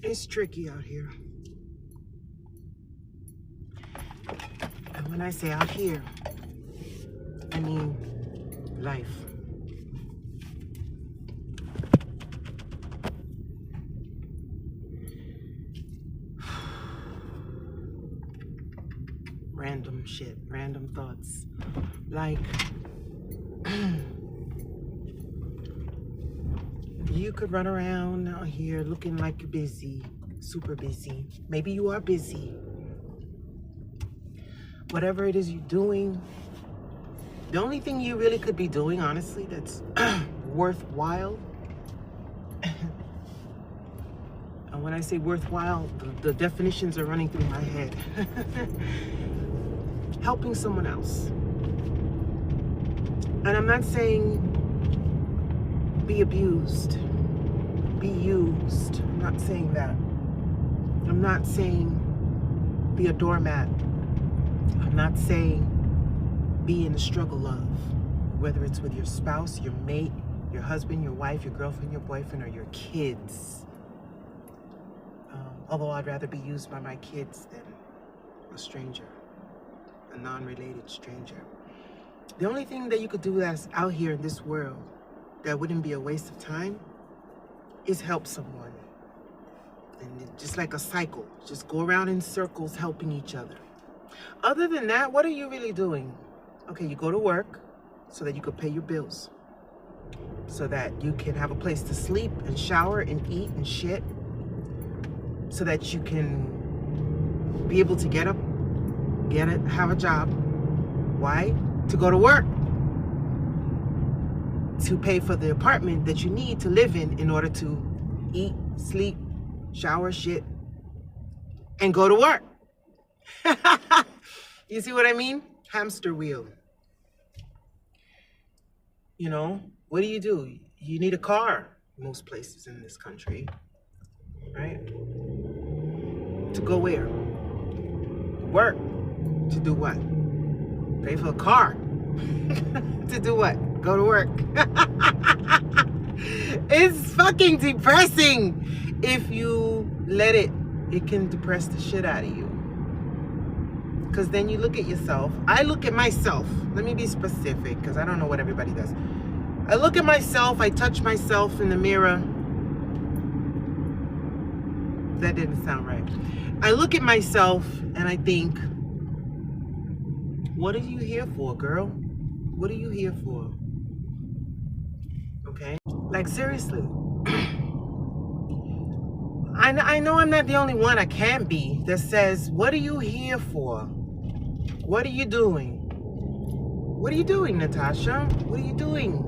It's tricky out here. And when I say out here, I mean life. Random shit, random thoughts. Like, you could run around out here looking like you're busy, super busy. Maybe you are busy. Whatever it is you're doing, the only thing you really could be doing, honestly, that's worthwhile. And when I say worthwhile, the definitions are running through my head. Helping someone else. And I'm not saying be abused, be used. I'm not saying that. I'm not saying be a doormat. I'm not saying be in the struggle of, whether it's with your spouse, your mate, your husband, your wife, your girlfriend, your boyfriend, or your kids. Although I'd rather be used by my kids than a stranger, a non-related stranger. The only thing that you could do that's out here in this world that wouldn't be a waste of time is help someone. And just like a cycle, just go around in circles helping each other. Other than that, what are you really doing? Okay, you go to work so that you could pay your bills, so that you can have a place to sleep and shower and eat and shit, so that you can be able to get up, have a job. Why? To go to work, to pay for the apartment that you need to live in order to eat, sleep, shower, shit, and go to work. You see what I mean? Hamster wheel. You know, what do? You need a car most places in this country, right? To go where? Work. To do what? Pay for a car. To do what? Go to work. It's fucking depressing. If you let it can depress the shit out of you. Because then you look at yourself. I look at myself. Let me be specific, because I don't know what everybody does. I look at myself. I touch myself in the mirror. That didn't sound right. I look at myself and I think, what are you here for, girl? What are you here for? Okay? Like, seriously. I know I'm not the only one, I can't be, that says, what are you here for? What are you doing? What are you doing, Natasha? What are you doing?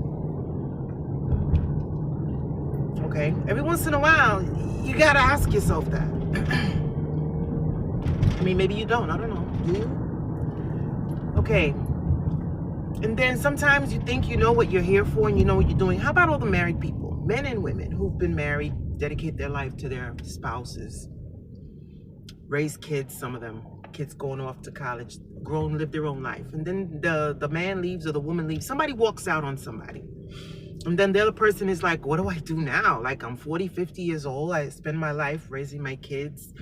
Okay? Every once in a while, you gotta ask yourself that. I mean, maybe you don't. I don't know. Do you? Okay. And then sometimes you think you know what you're here for and you know what you're doing. How about all the married people, men and women who've been married, dedicate their life to their spouses, raise kids, some of them, kids going off to college, grown, live their own life. And then the man leaves or the woman leaves. Somebody walks out on somebody. And then the other person is like, what do I do now? Like, I'm 40, 50 years old. I spend my life raising my kids,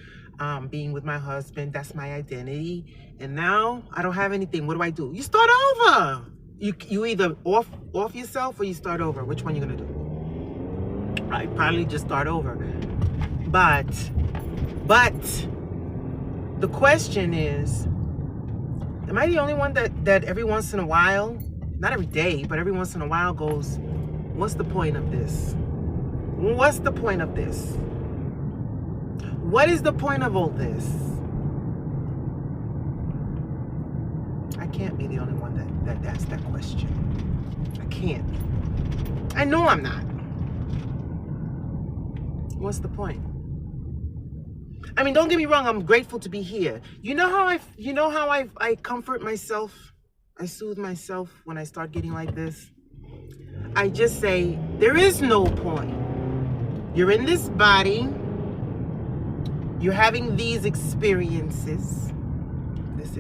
being with my husband. That's my identity. And now I don't have anything. What do I do? You start over. You either off yourself or you start over. Which one you gonna do? I'd probably just start over. But the question is, am I the only one that every once in a while, not every day, but every once in a while goes, what's the point of this? What's the point of this? What is the point of all this? I can't be the only one that asks that question. I can't. I know I'm not. What's the point? I mean, don't get me wrong, I'm grateful to be here. You know how I comfort myself? I soothe myself when I start getting like this. I just say, there is no point. You're in this body. You're having these experiences. These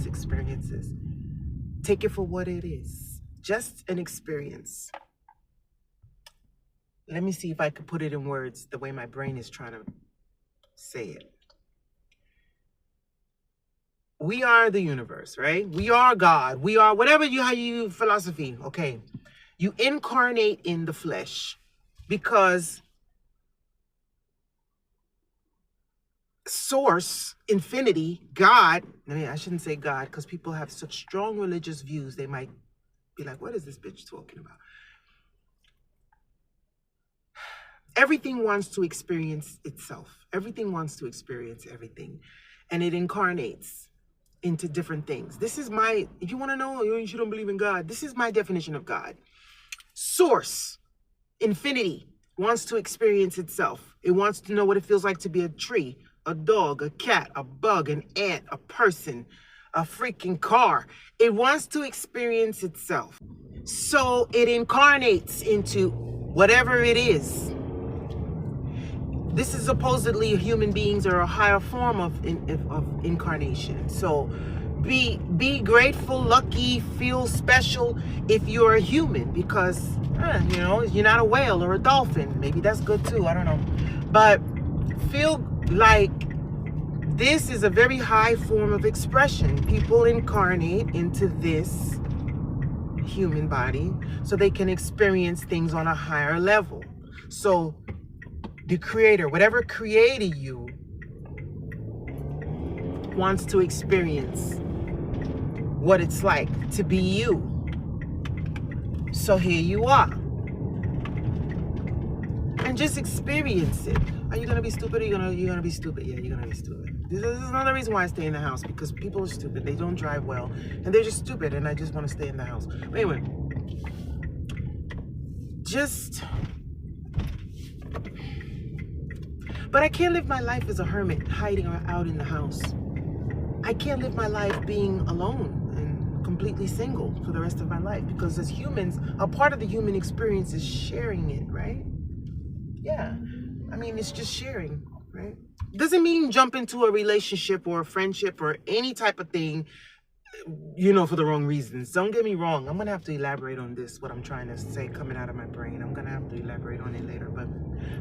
experiences. Take it for what it is. Just an experience. Let me see if I could put it in words the way my brain is trying to say it. We are the universe, right? We are God. We are whatever how you philosophy. Okay. You incarnate in the flesh because source, infinity, God, I shouldn't say God because people have such strong religious views. They might be like, what is this bitch talking about? Everything wants to experience itself. Everything wants to experience everything. And it incarnates into different things. This is my, if you want to know, you don't believe in God, this is my definition of God. Source, infinity, wants to experience itself. It wants to know what it feels like to be a tree, a dog, a cat, a bug, an ant, a person, a freaking car. It wants to experience itself. So it incarnates into whatever it is. This is supposedly human beings are a higher form of incarnation. So be grateful, lucky, feel special if you're a human because, you know, you're not a whale or a dolphin. Maybe that's good too. I don't know. But feel like this is a very high form of expression. People incarnate into this human body so they can experience things on a higher level. So the creator, whatever created you, wants to experience what it's like to be you. So here you are. And just experience it. Are you gonna be stupid or you're gonna be stupid? Yeah, you're gonna be stupid. This is another reason why I stay in the house, because people are stupid. They don't drive well and they're just stupid, and I just want to stay in the house. But anyway, but I can't live my life as a hermit, hiding out in the house. I can't live my life being alone and completely single for the rest of my life, because as humans, a part of the human experience is sharing it, right? Yeah, I mean, it's just sharing, right? Doesn't mean jump into a relationship or a friendship or any type of thing, you know, for the wrong reasons. Don't get me wrong. I'm going to have to elaborate on this, what I'm trying to say coming out of my brain. I'm going to have to elaborate on it later, but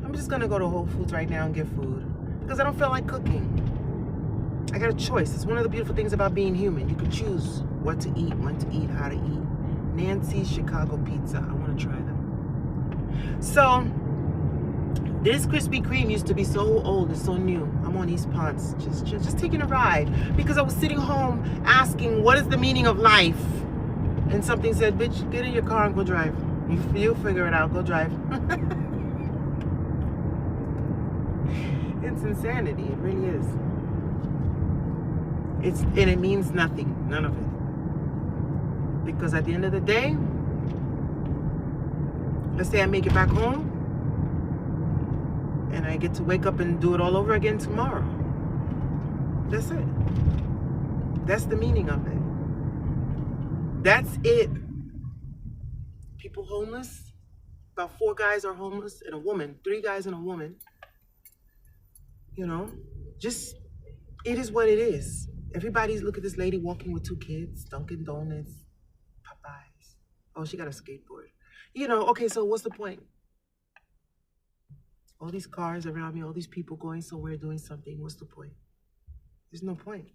I'm just going to go to Whole Foods right now and get food because I don't feel like cooking. I got a choice. It's one of the beautiful things about being human. You can choose what to eat, when to eat, how to eat. Nancy's Chicago Pizza. I want to try them. So this Krispy Kreme used to be so old. It's so new. I'm on East Ponce, just taking a ride because I was sitting home asking, what is the meaning of life? And something said, bitch, get in your car and go drive. You'll figure it out. Go drive. It's insanity. It really is. And it means nothing. None of it. Because at the end of the day, let's say I make it back home, and I get to wake up and do it all over again tomorrow. That's it. That's the meaning of it. That's it. People homeless. About 4 guys are homeless and a woman. 3 guys and a woman. You know, just, it is what it is. Everybody's, look at this lady walking with 2 kids. Dunkin' Donuts. Popeyes. Oh, she got a skateboard. You know, okay, so what's the point? All these cars around me, all these people going somewhere, doing something. What's the point? There's no point.